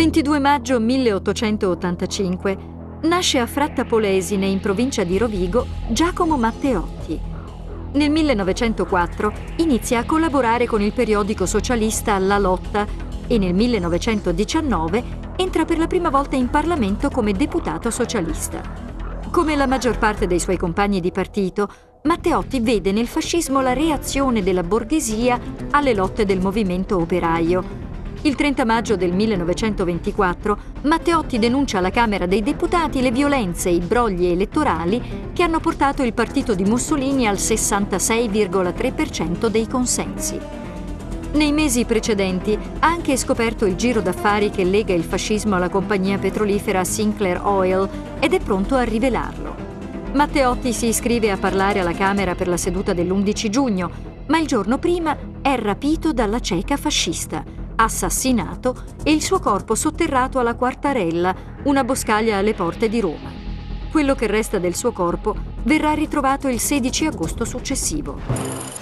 22 maggio 1885 nasce a Frattapolesine, in provincia di Rovigo, Giacomo Matteotti. Nel 1904 inizia a collaborare con il periodico socialista La Lotta e nel 1919 entra per la prima volta in Parlamento come deputato socialista. Come la maggior parte dei suoi compagni di partito, Matteotti vede nel fascismo la reazione della borghesia alle lotte del movimento operaio. Il 30 maggio del 1924 Matteotti denuncia alla Camera dei Deputati le violenze e i brogli elettorali che hanno portato il partito di Mussolini al 66,3% dei consensi. Nei mesi precedenti ha anche scoperto il giro d'affari che lega il fascismo alla compagnia petrolifera Sinclair Oil ed è pronto a rivelarlo. Matteotti si iscrive a parlare alla Camera per la seduta dell'11 giugno, ma il giorno prima è rapito dalla cieca fascista, assassinato e il suo corpo sotterrato alla Quartarella, una boscaglia alle porte di Roma. Quello che resta del suo corpo verrà ritrovato il 16 agosto successivo.